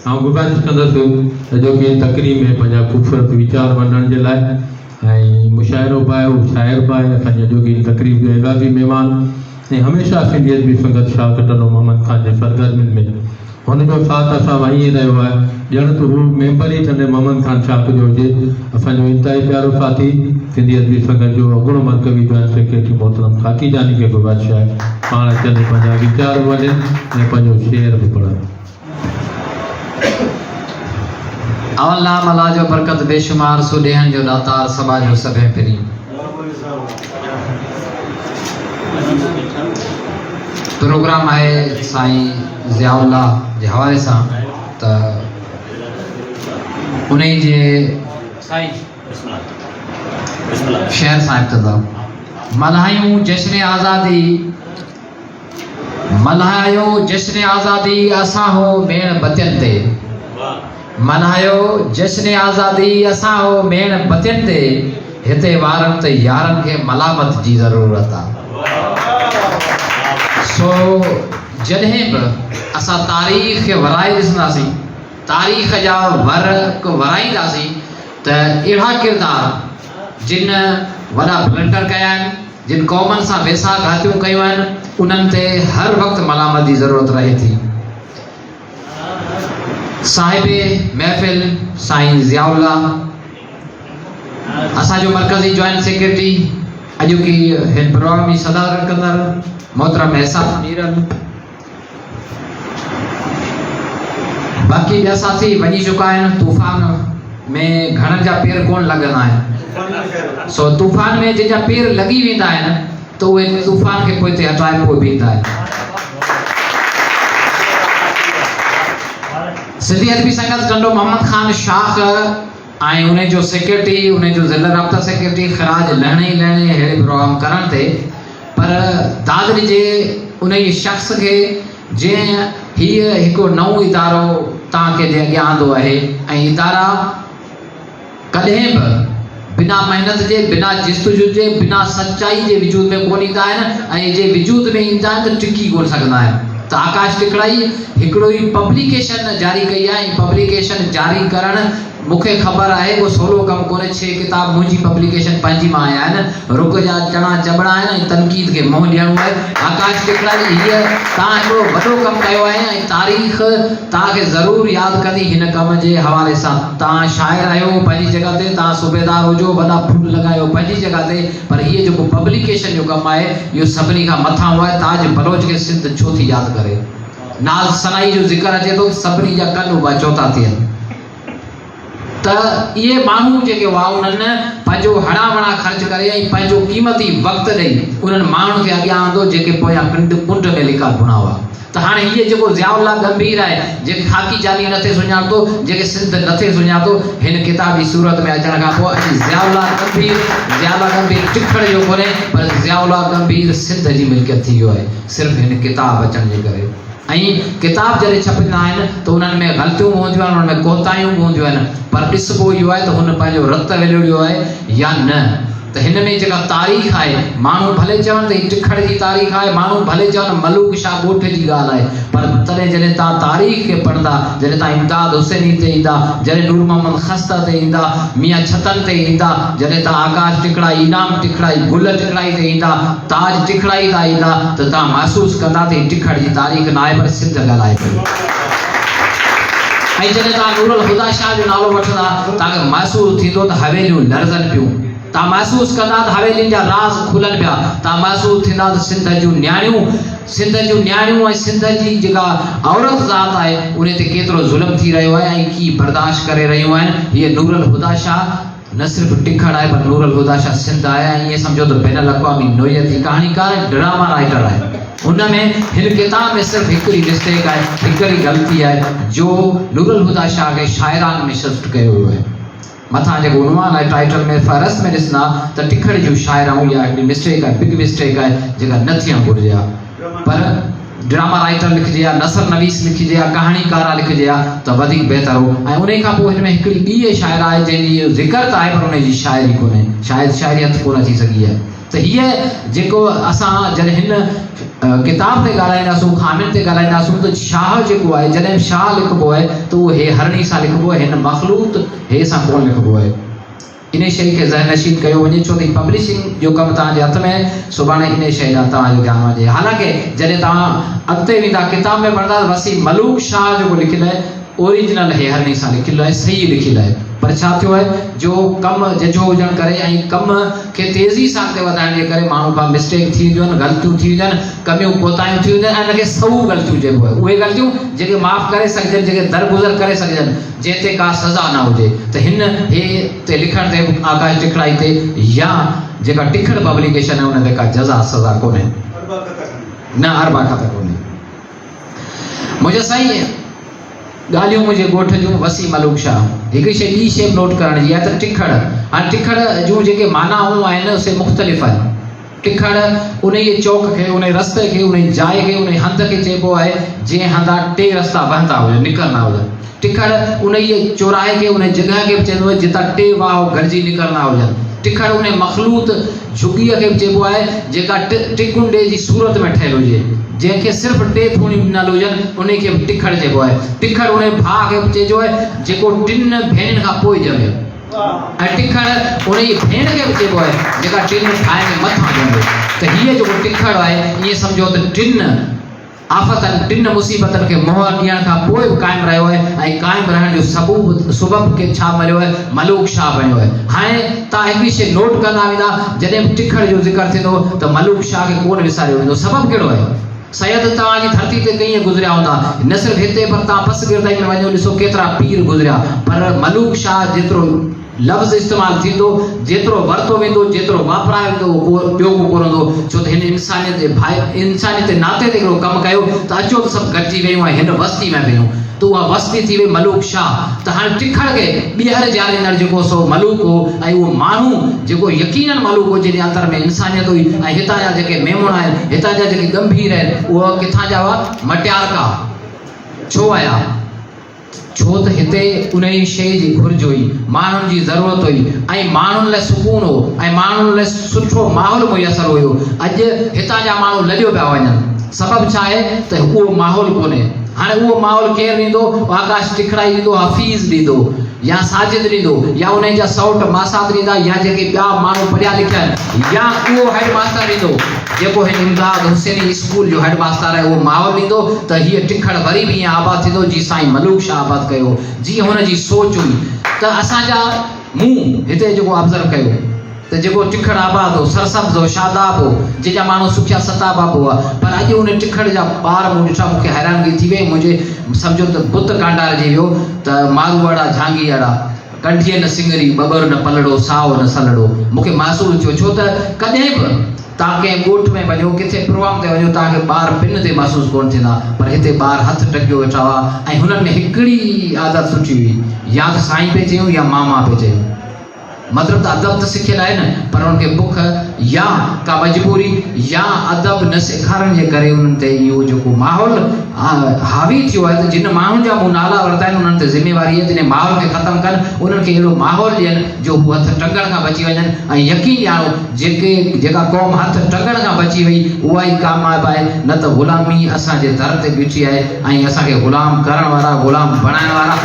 आउं गुज़ारिश कंदुसि जो कि तक़रीब में पंहिंजा ख़ूबसूरत वीचार वंडण जे लाइ ऐं मुशाइरो बि आहे, शाइर बि आहे, असांजा जो कि तक़रीब जो एज़ाज़ी महिमान ऐं हमेशह सिंधियत बि संगत शाह कटनो मोहम्मद ख़ान जे सरगर्मियुनि में हुनजो साथ असां वही रहियो आहे। ॼण त हू मेंबर ई थने मोहम्मद ख़ान शाह जो हुजे। असांजो इंतहाई प्यारो साथी सिंधियत बि संगत जो अॻूणो मरकज़ी जॉइंट सेक्रेटरी मोहतरम खाकी जानी खे गुज़ारिश आहे पाण अचनि पंहिंजा वीचार वञनि ऐं पंहिंजो शेर बि पढ़नि। अवल नाम अल्लाह जो बरकत बेशुमार सुॾेहन जो दातार सभा जो सभे पिरी। प्रोग्राम है साईं ज़ियाउल्लाह जे हवाले सां त उन्हीं जे साईं शेर सां इब्तिदा मल्हायूं जश्न आज़ादी, मल्हायो जश्न आज़ादी असां हो मेण बतियन ते, मल्हायो जश्न आज़ादी असां हो मेण बतियन ते, हिते वारनि ते यारनि खे मलामत जी ज़रूरत आहे। सो जॾहिं बि असां तारीख़ खे वराए ॾिसंदासीं, तारीख़ जा वर्क वराईंदासीं त अहिड़ा किरदार जिन वॾा ब्लंडर कया आहिनि, जिन क़ौमनि सां वेसाघातियूं कयूं आहिनि, उन्हनि ते हर वक़्तु मलामत जी ज़रूरत रहे थी। साहिबे महफ़िल साईं ज़ियाउल्लाह, असांजो मरकज़ी जॉइंट सेक्रेटरी, अॼु की हिन प्रोग्राम जी सदारत कंदड़ मोहतरम एहसास मीरन, बाक़ी ॿिया साथी वञी चुका आहिनि। तूफ़ान में घणनि जा पेर कोन लॻंदा आहिनि। सो तूफ़ान में जंहिंजा पेर लॻी वेंदा आहिनि त उहे तूफ़ान खे पोइ ते हटाए पोइ बीहंदा आहिनि। सिंधी अदबी संगत कंडो मोहम्मद ख़ान शाह ऐं उन जो सेक्रेटरी, उन जो ज़िला राब्ता सेक्रेटरी ख़राज लहणे अहिड़े प्रोग्राम करण ते, पर दाद ॾिजे उन ई शख़्स खे जंहिं हीअ हिकु नओं इदारो तव्हांखे जे अॻियां आंदो आहे ऐं इदारा कॾहिं बि बिना महिनत जे, बिना जिस्तुजू जे, बिना सच्चाई जे वजूद में कोन ईंदा आहिनि ऐं जे वजूद में ईंदा आहिनि त टिकी कोन सघंदा आहिनि। त आकाश टिकड़ाई हिकिड़ो ई पब्लिकेशन जारी कई आहे। पब्लिकेशन जारी करणु मूंखे ख़बर आहे वो सोलो कमु कोन्हे। 6 किताब मुंहिंजी पब्लिकेशन पंहिंजी मां आया आहिनि। रुख जा चणा चबड़ा आहिनि ऐं तनक़ीद खे मुंहुं ॾियणो आहे। आकाश टिकड़ाई हीअ तव्हां हिकिड़ो वॾो कमु कयो आहे ऐं तारीख़ तव्हांखे ज़रूरु यादि कंदी हिन कम जे हवाले सां। तव्हां शाइर आहियो पंहिंजी जॻह ते, तव्हां सूबेदार हुजो, वॾा फूल लॻायो पंहिंजी जॻह ते, पर हीअ जेको पब्लिकेशन जो कमु आहे इहो सभिनी खां मथां आहे। ताज बलोच खे सिंध छो थी यादि करे? नाल सनाई जो ज़िक्र अचे थो, सभिनी जा कन उहा चौथा थियनि। त इहे माण्हू जेके हुआ उन्हनि पंहिंजो हणा वणा ख़र्च करे ऐं पंहिंजो क़ीमती वक़्तु ॾेई उन्हनि माण्हुनि खे अॻियां आंदो जेके पोयां कुंड में लिका बुणा हुआ। त हाणे हीअ जेको ज़ियाउल्लाह गंभीर आहे, जेके खाकी जानी नथे सुञाणंदो, जेके सिंध नथे सुञाणंदो, हिन किताबी सूरत में अचण खां पोइ अॼु ज़ियाउल्लाह गंभीर टिखड़ जो कोन्हे, पर ज़ियाउल्लाह गंभीर सिंध जी मिल्कियत थी वियो आहे सिर्फ़ु हिन किताब अचण जे करे। ऐं किताब जॾहिं छपंदा आहिनि त उन्हनि में ग़लतियूं हूंदियूं आहिनि, उन्हनि में कोताहियूं हूंदियूं आहिनि, पर ॾिसबो इहो आहे त हुन पंहिंजो रत विलिड़ियो आहे या न। त हिन में जेका तारीख़ आहे, माण्हू भले चवनि त हीअ टिखड़ जी तारीख़ आहे, माण्हू भले चवनि मलूक शाह ॻोठ जी ॻाल्हि आहे, पर तॾहिं जॾहिं तव्हां तारीख़ खे पढ़ंदा, जॾहिं तव्हां इमदाद हुसैनी ते ईंदा, जॾहिं नूर मोहम्मद खस्ता ते ईंदा, मियां छतन ते ईंदा, जॾहिं तव्हां आकाश टिकड़ाई, इनाम टिकड़ाई, गुल टिकड़ाई ते ईंदा, ताज टिकड़ाई ते ईंदा, त तव्हां महसूसु कंदा त हीअ टिखड़ जी तारीख़ न आहे पर सिंध ॻाल्हाए पई। ऐं जॾहिं तव्हां नूरुल हुदा शाह जो नालो वठंदा तव्हांखे महसूसु थींदो त हवेलियूं लरज़नि पियूं, तव्हां महसूसु कंदा त हवेलियुनि जा राज़ खुलनि पिया, तव्हां महसूसु थींदा त सिंध जूं न्याणियूं ऐं सिंध जी जेका औरत ज़ात आहे उन ते केतिरो ज़ुल्म थी रहियो आहे ऐं की बर्दाश्त करे रहियूं आहिनि। हीअ नूरुल हुदा शाह न सिर्फ़ु टिखड़ आहे पर नूरुल हुदा शाह सिंध आहे ऐं ईअं सम्झो त बैनुल अक़वामी नोयत जी कहाणीकार ऐं ड्रामा राइटर आहे। उन में हिन किताब में सिर्फ़ु हिकिड़ी मिस्टेक आहे, हिकिड़ी ग़लती आहे जो नूरुल हुदा शाह खे शाइरान में शिफ्ट कयो वियो आहे। मथां जेको उनवान आहे टाइटल में फ़हरिस्त में ॾिसंदा त टिखड़ जूं शाइराऊं इहा हिकिड़ी मिस्टेक आहे, बिग मिस्टेक आहे जेका न थियणु घुरिजे आहे। पर ड्रामा राइटर लिखिजे हा, नसर नवीस लिखिजे हा, कहाणीकारा लिखिजे हा त वधीक बहितर हो। ऐं उन खां पोइ हिन में हिकिड़ी ॿी शाइरा आहे जंहिंजी ज़िक्र त आहे पर उनजी शाइरी कोन्हे, शायदि शाइरी हथ कोन अची सघी आहे। त हीअ जेको असां जॾहिं हिन किताब ते ॻाल्हाईंदासूं, खामिन ते ॻाल्हाईंदासूं, त शाह जेको आहे, जॾहिं शाह लिखिबो आहे त उहो हे हरणी सां लिखिबो आहे, हिन मखलूत हे सां कोन लिखिबो आहे। इन शइ खे ज़हनशीन कयो वञे, छो त पब्लिशिंग जो कमु तव्हांजे हथ में आहे, सुभाणे इन शइ ॾांहुं तव्हांजो ध्यानु वञे। हालांकि जॾहिं तव्हां अॻिते वेंदा किताब में पढ़ंदा, वसीम मलूक शाह जेको लिखियलु आहे ओरिजिनल हे हरणी सां लिखियलु आहे, सही लिखियलु आहे। पर छा थियो आहे, जो कमु झझो हुजण करे ऐं कम खे तेज़ी सां अॻिते वधाइण जे करे माण्हू खां मिस्टेक थी वञनि, ग़लतियूं थी वञनि, कमियूं कोताहियूं थी वञनि, ऐं हिनखे सऊ ग़लतियूं चइबो आहे। उहे ग़लतियूं जेके माफ़ु करे सघजनि, जेके दरगुज़र करे सघजनि, जंहिं ते का सज़ा न हुजे। त हिन हे ते लिखण ते आकाश टिखड़ाई ते या जेका टिखड़ पब्लिकेशन आहे उन ते का जज़ा सज़ा कोन्हे, न अरबा ख़त कोन्हे। मुंहिंजे साईं ॻाल्हियूं मुंहिंजे ॻोठ जूं वसीम मलूक शाह। हिकिड़ी शइ ॿी शइ नोट करण जी आहे त टिखड़, हाणे टिखड़ जूं जेके मानाऊं आहिनि से मुख़्तलिफ़ आहिनि। टिखड़ उन जे चौक खे, उन रस्ते खे, उन जाइ खे, उन हंध खे चइबो आहे जंहिं हंधा टे रस्ता वहंदा हुजनि, निकिरंदा हुजनि। टिखड़ उन जे चौराहे खे, उन जॻह खे बि चइबो आहे जितां टे वाह गॾिजी निकिरंदा हुजनि। टिखड़ उन मखलूत झुॻीअ खे बि चइबो आहे जेका टिकुंडे जी सूरत में ठहियलु हुजे, जंहिंखे सिर्फ़ु टे थूणियूं ॾिनल हुजनि, उन खे बि टिखड़ चइबो आहे। टिखड़ उन भाउ खे बि चइबो आहे जेको टिनि भेनरुनि खां पोइ ॼमियो, ऐं टिखड़ उन जी भेण खे बि चइबो आहे जेका टिनि ठाहिनि मथां ॼमियो। त हीअ जेको टिखड़ आहे, ईअं सम्झो त टिनि आफ़तनि, टिनि मुसीबतनि खे मोहर ॾियण खां पोइ बि क़ाइमु रहियो आहे, ऐं क़ाइमु रहण जो सबबु खे छा मिलियो आहे, मलूक शाह बणियो आहे। हाणे तव्हां हिकिड़ी शइ नोट कंदा वेंदा, जॾहिं बि टिखड़ जो ज़िक्र थींदो त मलूक शाह खे कोन विसारियो वेंदो। सबबु कहिड़ो आहे? सैयद तव्हांजी धरती ते कई गुज़रिया हूंदा, न सिर्फ़ु हिते पर तव्हां पसगिरदाई में वञो ॾिसो केतिरा पीर गुज़रिया, पर मलूक शाह जेतिरो लफ़्ज़ इस्तेमालु थींदो, जेतिरो वरितो वेंदो, जेतिरो वापरायो वेंदो, उहो ॿियो को कोन हूंदो। छो त हिन इंसानियत जे इंसानियत जे नाते ते हिकिड़ो कमु कयो त अचो त सभु गॾिजी वियूं ऐं हिन वस्ती में वियूं, त उहा वस्ती थी वई मलूक शाह। त हाणे टिखड़ खे ॿीहर जारींदड़ जेको सो मलूक हो, ऐं उहो माण्हू जेको यकीनन मलूक हो, जंहिंजे अंदर में इंसानियत हुई, ऐं हितां जा जेके मेमून आहिनि, हितां जा जेके गंभीर आहिनि, उहा किथां जा हुआ? मटियारका। छो आया? छो त हिते उन जी शइ जी घुर्ज हुई, माण्हुनि जी ज़रूरत हुई, ऐं माण्हुनि लाइ सुकून हो, ऐं माण्हुनि लाइ सुठो माहौल मुयसरु हुयो। अॼु हितां जा माण्हू लॼो पिया वञनि, सबबु छा आहे त उहो माहौल कोन्हे। हाणे उहो माहौल केरु ॾींदो? आकाश टिखड़ाई ॾींदो, हफ़ीज़ ॾींदो, या साजिद ॾींदो, या उन जा सौट मासात ॾींदा, या जेके ॿिया माण्हू पढ़िया लिखिया आहिनि, या उहो हेड मास्टर ॾींदो जेको हिन इमदाद हुसैनी स्कूल जो हेड मास्टर आहे, उहो माहौल ॾींदो। त हीअ टिखड़ वरी बि ईअं आबाद थींदो जीअं साईं मलूक शाह आबाद कयो, जीअं हुन जी सोच हुई। त असांजा मूं हिते जेको ऑब्ज़र्व कयो त जेको टिखड़ आबाद हो, सरसब्ज़ हो, शादाब हो, जंहिंजा माण्हू सुखिया सताबाब हुआ, पर अॼु उन टिखड़ जा ॿार मूं ॾिठा, मूंखे हैरानगी थी वई। मुंहिंजे सम्झो त बुत कांडार जी वियो त मारूअड़ा झांगीअड़ा, कंठीअ न सिंगरी, बबर न पलड़ो, साओ न सलड़ो। मूंखे महसूसु थियो, छो त कॾहिं बि तव्हां कंहिं ॻोठ में वञो, किथे प्रोग्राम ते वञो, तव्हांखे ॿार पिन ते महसूसु कोन थींदा, पर हिते ॿार हथ टकियो वेठा हुआ, ऐं हुननि में हिकिड़ी आदत सुठी हुई, या त साईं पिए चयूं या मामा पिए चयूं। मतिलबु त अदब त सिखियल आहे न, पर उनखे बुख या का मजबूरी या अदब न सेखारण जे करे उन्हनि ते इहो जेको माहौल हावी थियो आहे, त जिन माण्हुनि जा मूं नाला वरिता आहिनि उन्हनि ते ज़िम्मेवारी आहे त माहौल खे ख़तमु कनि, उन्हनि खे अहिड़ो माहौल ॾियनि जो हू हथ टंगण खां बची वञनि। ऐं यकीन ॼाणो जेका क़ौम हथ टंगण खां बची वई, उहा ई कामयाबु आहे। न त ग़ुलामी असांजे दर ते बीठी आहे, ऐं असांखे ग़ुलाम करण वारा, ग़ुलाम बणाइण वारा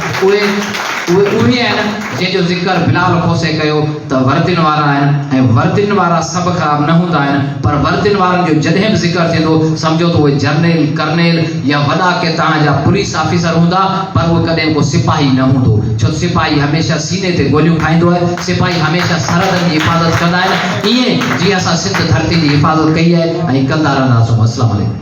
उहे आहिनि जंहिंजो ज़िक्र बिलाल खोसे कयो त वर्दिन वारा आहिनि, ऐं वर्दिन वारा सभु ख़राबु न हूंदा आहिनि, पर वर्दिन वारनि जो जॾहिं बि ज़िक्र थींदो सम्झो त उहे जनरल, कर्नेल या वॾा के तव्हांजा पुलिस ऑफिसर हूंदा, पर उहे कॾहिं को सिपाही न हूंदो। छो सिपाही हमेशह सीने ते गोलियूं खाईंदो आहे, सिपाही हमेशह सरहदनि जी हिफ़ाज़त कंदा आहिनि, ईअं जीअं असां सिंध धरती जी हिफ़ाज़त कई आहे ऐं कंदा रहंदासीं। अस्सलाम वालेकुम।